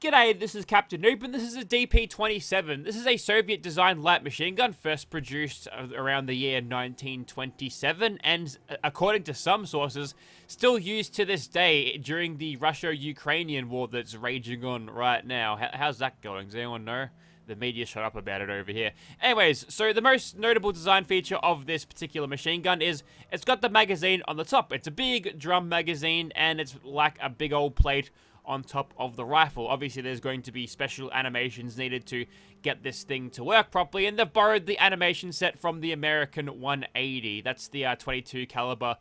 G'day, this is Captainoob, and this is a DP-27. This is a Soviet-designed light machine gun, first produced around the year 1927, and according to some sources, still used to this day during the Russia-Ukrainian war that's raging on right now. How's that going? Does anyone know? The media shut up about it over here. Anyways, so the most notable design feature of this particular machine gun is it's got the magazine on the top. It's a big drum magazine, and it's like a big old plate on top of the rifle. Obviously, there's going to be special animations needed to get this thing to work properly, and they've borrowed the animation set from the American 180. That's the 22 caliber,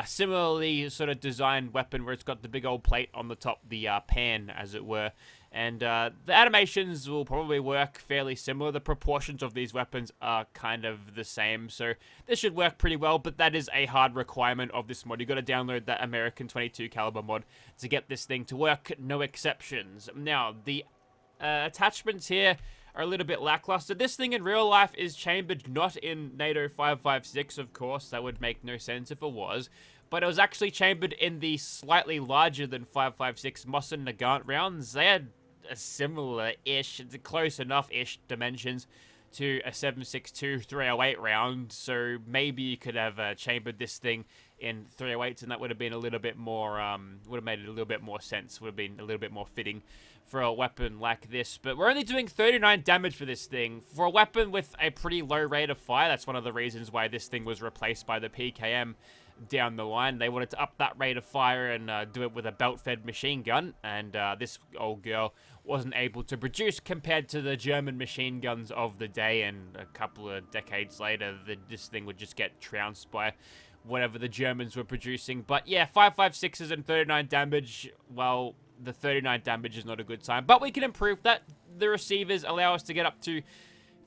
similarly sort of designed weapon where it's got the big old plate on the top, the pan, as it were. And the animations will probably work fairly similar. The proportions of these weapons are kind of the same, so this should work pretty well, but that is a hard requirement of this mod. You've got to download that American 22 caliber mod to get this thing to work, no exceptions. Now, the attachments here are a little bit lackluster. This thing in real life is chambered not in NATO 5.56, of course. That would make no sense if it was. But it was actually chambered in the slightly larger than 5.56 Mosin Nagant rounds. They had a similar-ish, close enough-ish dimensions to a 7.62 308 round, so maybe you could have chambered this thing in 308s, and that would have been a little bit more, would have made it a little bit more sense, would have been a little bit more fitting for a weapon like this. But we're only doing 39 damage for this thing. For a weapon with a pretty low rate of fire, that's one of the reasons why this thing was replaced by the PKM down the line. They wanted to up that rate of fire and do it with a belt-fed machine gun, and this old girl wasn't able to produce compared to the German machine guns of the day, and a couple of decades later, this thing would just get trounced by whatever the Germans were producing. But yeah, 5.56s and 39 damage, well, the 39 damage is not a good sign, but we can improve that. The receivers allow us to get up to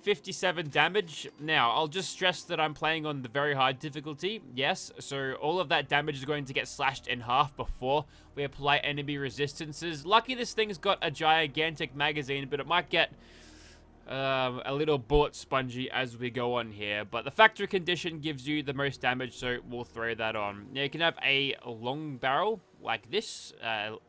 57 damage. Now, I'll just stress that I'm playing on the very hard difficulty, yes, so all of that damage is going to get slashed in half before we apply enemy resistances. Lucky this thing's got a gigantic magazine, but it might get a little bullet spongy as we go on here, but the factory condition gives you the most damage, so we'll throw that on. Now, you can have a long barrel like this,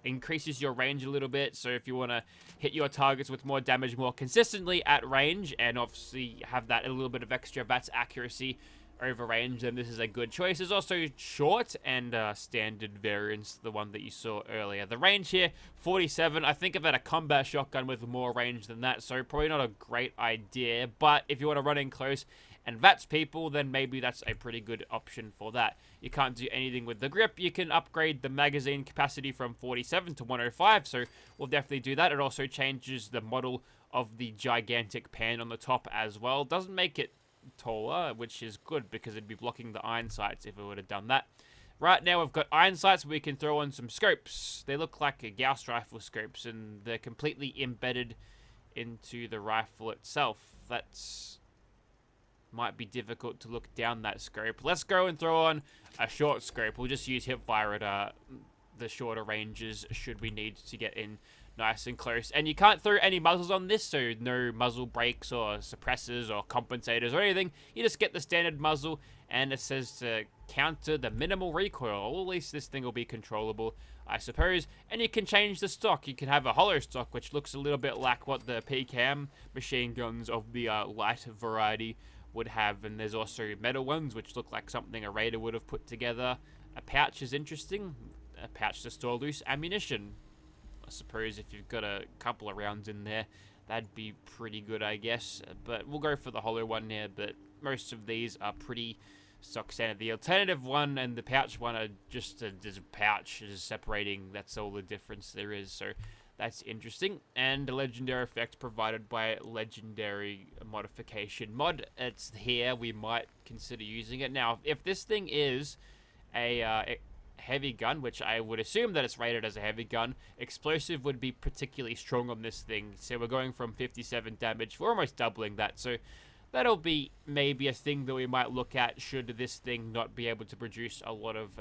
increases your range a little bit, so if you want to hit your targets with more damage more consistently at range, and obviously have that a little bit of extra VATS accuracy over range, then this is a good choice. There's also short and standard variants, the one that you saw earlier. The range here, 47. I think I've had a combat shotgun with more range than that, so probably not a great idea, but if you want to run in close and VATS people, then maybe that's a pretty good option for that. You can't do anything with the grip. You can upgrade the magazine capacity from 47 to 105, so we'll definitely do that. It also changes the model of the gigantic pan on the top as well. Doesn't make it taller, which is good because it'd be blocking the iron sights if it would have done that. Right now we've got iron sights where we can throw on some scopes. They look like a Gauss rifle scopes, and they're completely embedded into the rifle itself. That's might be difficult to look down that scope. Let's go and throw on a short scope. We'll just use hip fire at the shorter ranges should we need to get in nice and close. And you can't throw any muzzles on this, so no muzzle brakes or suppressors or compensators or anything. You just get the standard muzzle, and it says to counter the minimal recoil. Or at least this thing will be controllable, I suppose. And you can change the stock. You can have a hollow stock, which looks a little bit like what the PKM machine guns of the light variety would have. And there's also metal ones, which look like something a raider would have put together. A pouch is interesting. A pouch to store loose ammunition. I suppose if you've got a couple of rounds in there, that'd be pretty good, I guess. But we'll go for the hollow one here, but most of these are pretty stock standard. The alternative one and the pouch one are just there's a pouch is separating. That's all the difference there is, so that's interesting. And a legendary effect provided by Legendary Modification Mod. It's here. We might consider using it. Now, if this thing is a heavy gun, which I would assume that it's rated as a heavy gun, explosive would be particularly strong on this thing. So we're going from 57 damage, we're almost doubling that, so that'll be maybe a thing that we might look at should this thing not be able to produce a lot of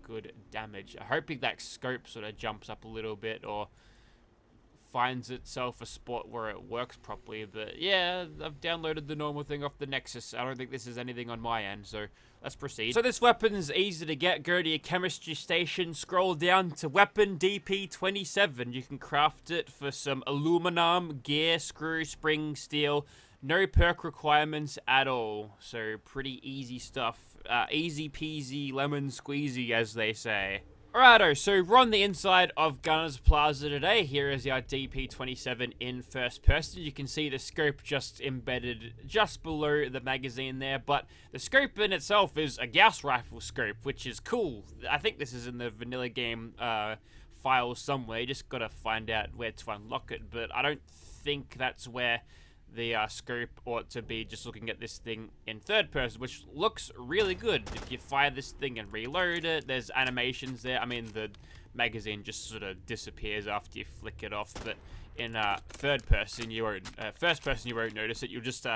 good damage. I'm hoping that scope sort of jumps up a little bit or finds itself a spot where it works properly. But yeah, I've downloaded the normal thing off the Nexus. I don't think this is anything on my end, so let's proceed. So this weapon's easy to get. Go to your chemistry station, scroll down to weapon DP-27. You can craft it for some aluminum, gear, screw, spring, steel. No perk requirements at all. So pretty easy stuff. Easy peasy lemon squeezy, as they say. Alrighto, so we're on the inside of Gunners Plaza today. Here is our DP-27 in first person. You can see the scope just embedded just below the magazine there, but the scope in itself is a Gauss rifle scope, which is cool. I think this is in the vanilla game file somewhere. You just gotta find out where to unlock it, but I don't think that's where the scope ought to be. Just looking at this thing in third person, which looks really good. If you fire this thing and reload it, there's animations there. I mean, the magazine just sort of disappears after you flick it off, but in third person you won't, first person you won't notice it. You'll just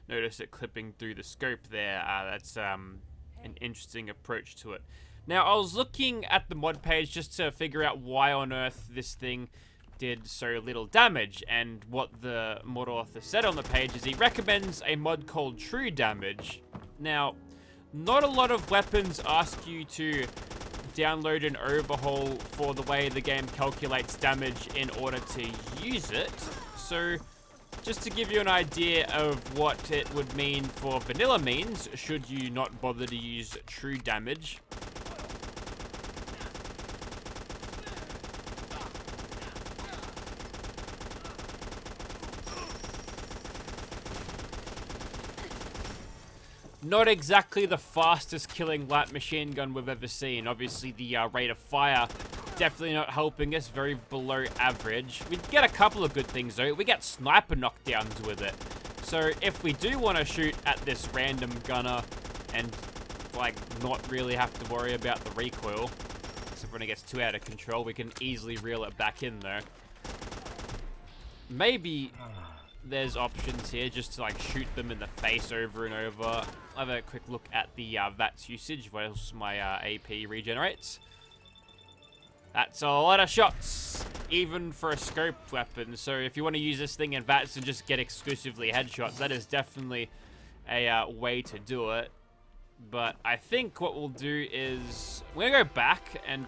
notice it clipping through the scope there. That's an interesting approach to it. Now, I was looking at the mod page just to figure out why on earth this thing did so little damage, and what the mod author said on the page is he recommends a mod called True Damage. Now, not a lot of weapons ask you to download an overhaul for the way the game calculates damage in order to use it, so just to give you an idea of what it would mean for vanilla means, should you not bother to use True Damage. Not exactly the fastest killing light machine gun we've ever seen. Obviously, the rate of fire definitely not helping us, very below average. We get a couple of good things, though. We get sniper knockdowns with it. So if we do want to shoot at this random gunner and, like, not really have to worry about the recoil, so when it gets too out of control, we can easily reel it back in, though. Maybe there's options here just to, like, shoot them in the face over and over. I'll have a quick look at the VATS usage whilst my AP regenerates. That's a lot of shots, even for a scoped weapon. So if you want to use this thing in VATS and just get exclusively headshots, that is definitely a way to do it. But I think what we'll do is we're going to go back and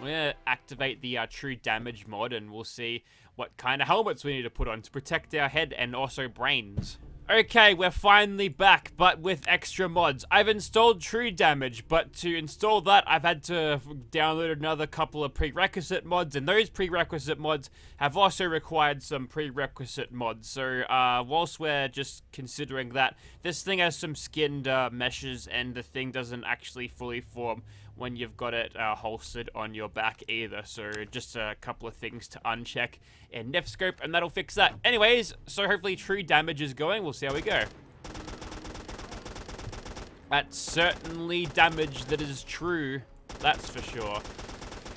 we're going to activate the True Damage mod, and we'll see what kind of helmets we need to put on to protect our head and also brains. Okay, we're finally back, but with extra mods. I've installed True Damage, but to install that, I've had to download another couple of prerequisite mods, and those prerequisite mods have also required some prerequisite mods. So, whilst we're just considering that, this thing has some skinned meshes, and the thing doesn't actually fully form when you've got it holstered on your back either. So just a couple of things to uncheck in Nifscope, and that'll fix that. Anyways, so hopefully True Damage is going. We'll see how we go. That's certainly damage that is true. That's for sure.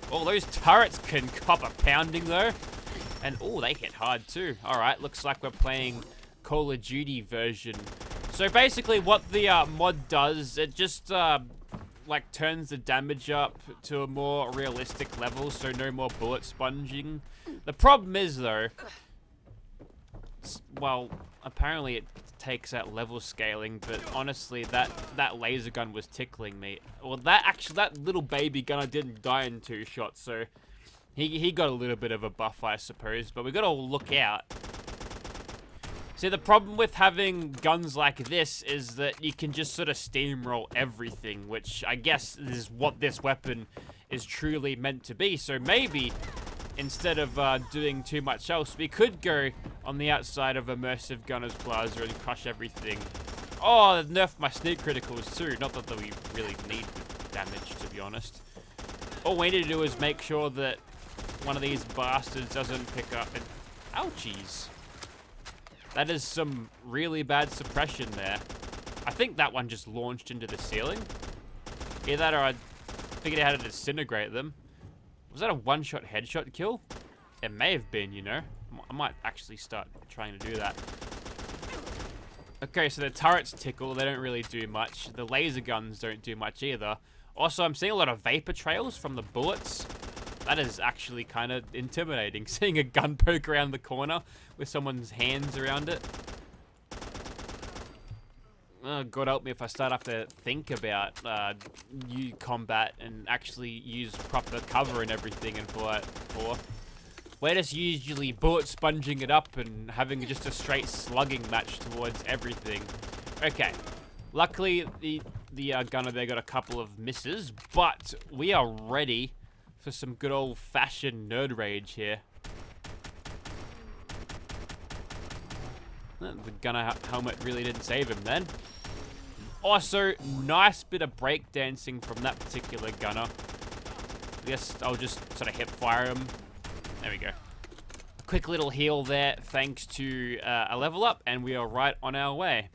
Oh, those turrets can cop a pounding though. And oh, they hit hard too. Alright, looks like we're playing Call of Duty version. So basically what the mod does, it just like turns the damage up to a more realistic level, so no more bullet sponging. The problem is though, well, apparently it takes out level scaling, but honestly that laser gun was tickling me. Well, that little baby gunner didn't die in 2 shots, so he got a little bit of a buff, I suppose, but we gotta look out. See, the problem with having guns like this is that you can just sort of steamroll everything, which I guess is what this weapon is truly meant to be. So maybe, instead of doing too much else, we could go on the outside of Immersive Gunners Plaza and crush everything. Oh, they nerfed my sneak criticals too. Not that we really need the damage, to be honest. All we need to do is make sure that one of these bastards doesn't pick up an... Ouchies. That is some really bad suppression there. I think that one just launched into the ceiling. Either that or I figured out how to disintegrate them. Was that a one-shot headshot kill? It may have been, you know. I might actually start trying to do that. Okay, so the turrets tickle. They don't really do much. The laser guns don't do much either. Also, I'm seeing a lot of vapor trails from the bullets. That is actually kind of intimidating, seeing a gun poke around the corner with someone's hands around it. God help me if I start have to think about combat and actually use proper cover and everything and for. We're just usually bullet sponging it up and having just a straight slugging match towards everything. Okay. Luckily, the gunner there got a couple of misses, but we are ready for some good old-fashioned nerd rage here. The gunner helmet really didn't save him then. Also, nice bit of breakdancing from that particular gunner. I guess I'll just sort of hip fire him. There we go. A quick little heal there thanks to a level up, and we are right on our way.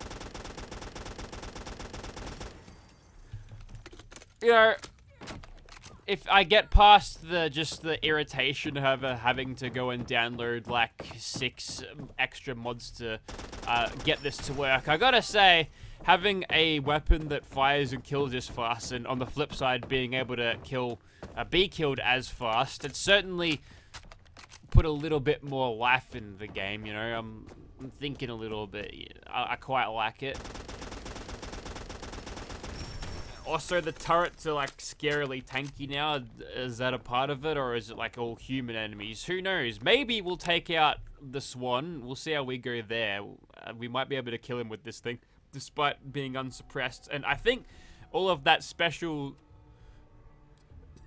You know, if I get past the irritation of having to go and download like 6 extra mods to get this to work, I gotta say, having a weapon that fires and kills this fast, and on the flip side, being able to be killed as fast, it's certainly put a little bit more life in the game. You know, I'm thinking a little bit. I quite like it. Also, the turrets are like scarily tanky now. Is that a part of it, or is it like all human enemies? Who knows? Maybe we'll take out the Swan. We'll see how we go there. We might be able to kill him with this thing, despite being unsuppressed. And I think all of that special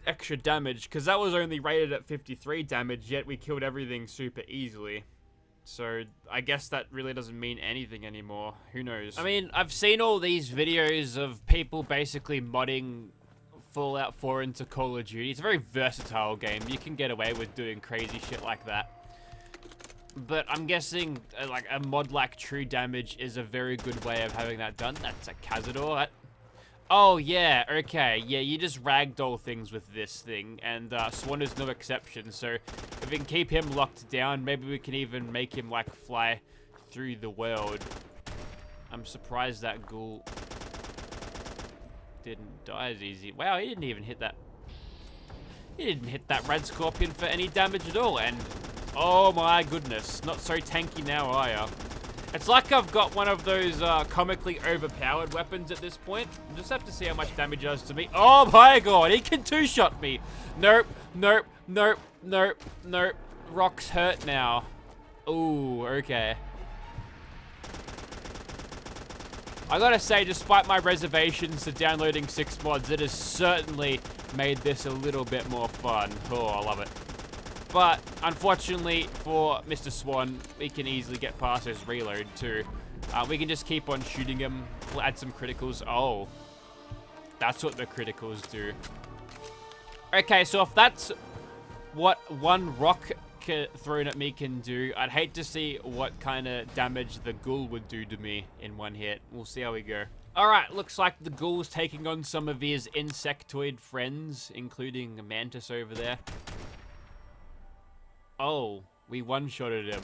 extra damage, because that was only rated at 53 damage, yet we killed everything super easily. So I guess that really doesn't mean anything anymore. Who knows? I mean, I've seen all these videos of people basically modding Fallout 4 into Call of Duty. It's a very versatile game. You can get away with doing crazy shit like that. But I'm guessing like a mod like True Damage is a very good way of having that done. That's a Cazador. Oh yeah, okay. Yeah, you just ragdoll things with this thing, and Swan is no exception. So if we can keep him locked down, maybe we can even make him like fly through the world. I'm surprised that ghoul didn't die as easy. Wow, he didn't even hit that. He didn't hit that red scorpion for any damage at all, and oh my goodness, not so tanky now, are ya? It's like I've got one of those comically overpowered weapons at this point. I just have to see how much damage it does to me. Oh my god, he can two-shot me. Nope, nope, nope, nope, nope. Rocks hurt now. Ooh, okay. I gotta say, despite my reservations to downloading 6 mods, it has certainly made this a little bit more fun. Oh, I love it. But, unfortunately, for Mr. Swan, we can easily get past his reload, too. We can just keep on shooting him. We'll add some criticals. Oh. That's what the criticals do. Okay, so if that's what one rock thrown at me can do, I'd hate to see what kind of damage the ghoul would do to me in one hit. We'll see how we go. Alright, looks like the ghoul's taking on some of his insectoid friends, including a mantis over there. Oh, we one-shotted him.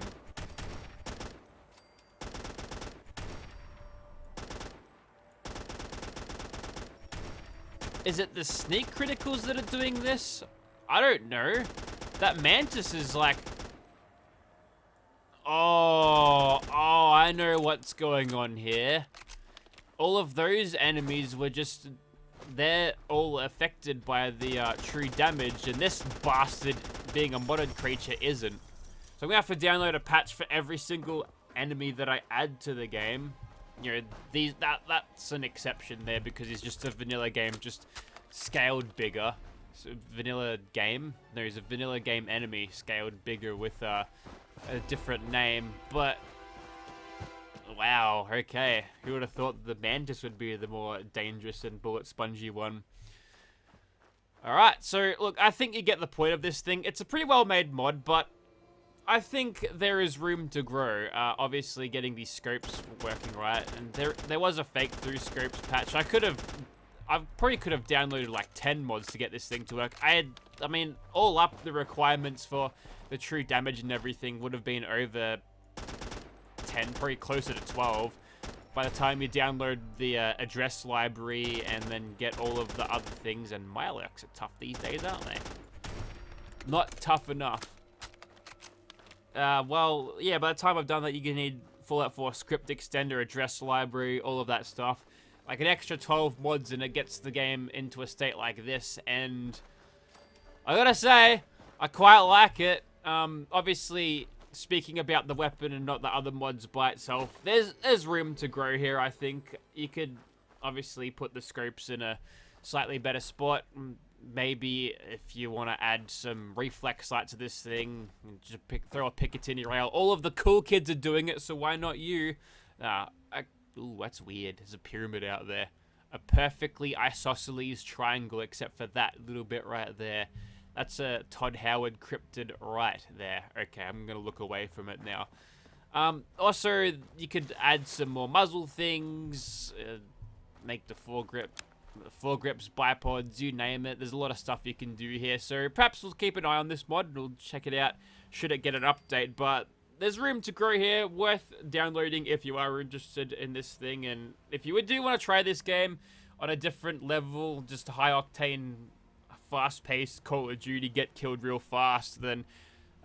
Is it the sneak criticals that are doing this? I don't know. That mantis is like... Oh, I know what's going on here. All of those enemies were just... They're all affected by the true damage, and this bastard, being a modded creature, isn't. So I'm gonna have to download a patch for every single enemy that I add to the game. You know, that's an exception there because it's just a vanilla game, just scaled bigger. So vanilla game? No, it's a vanilla game enemy scaled bigger with a different name, but... Wow, okay. Who would have thought the mantis would be the more dangerous and bullet spongy one? Alright, so look, I think you get the point of this thing. It's a pretty well made mod, but I think there is room to grow. Obviously getting these scopes working right, and there was a fake through scopes patch. I probably could have downloaded like 10 mods to get this thing to work. I mean, all up, the requirements for the true damage and everything would have been over 10, probably closer to 12 by the time you download the address library and then get all of the other things. And Milex are tough these days, aren't they? Not tough enough. Well, yeah, by the time I've done that, you're going to need Fallout 4 script extender, address library, all of that stuff. Like an extra 12 mods and it gets the game into a state like this, and I gotta say, I quite like it. Obviously, speaking about the weapon and not the other mods by itself, there's room to grow here, I think. You could obviously put the scopes in a slightly better spot. Maybe if you want to add some reflex sight to this thing, just throw a Picatinny rail. All of the cool kids are doing it, so why not you? Ooh, that's weird. There's a pyramid out there. A perfectly isosceles triangle, except for that little bit right there. That's a Todd Howard cryptid right there. Okay, I'm going to look away from it now. Also, you could add some more muzzle things, make the foregrips, bipods, you name it. There's a lot of stuff you can do here. So perhaps we'll keep an eye on this mod and we'll check it out should it get an update. But there's room to grow here, worth downloading if you are interested in this thing. And if you do want to try this game on a different level, just high octane, fast-paced Call of Duty, get killed real fast, then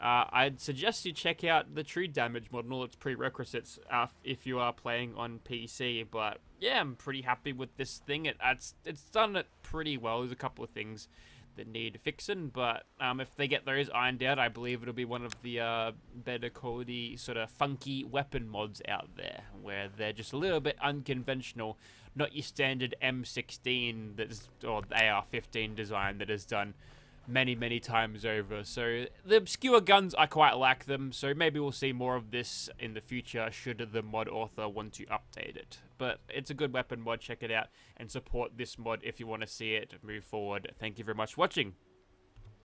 I'd suggest you check out the True Damage mod and all its prerequisites if you are playing on PC. But yeah, I'm pretty happy with this thing. It's done it pretty well. There's a couple of things that need fixing, but if they get those ironed out, I believe it'll be one of the better quality sort of funky weapon mods out there, where they're just a little bit unconventional, not your standard M16 or AR-15 design that is done many times over. So the obscure guns, I quite like them, so maybe we'll see more of this in the future should the mod author want to update it. But it's a good weapon mod, check it out, and support this mod if you want to see it move forward. Thank you very much for watching.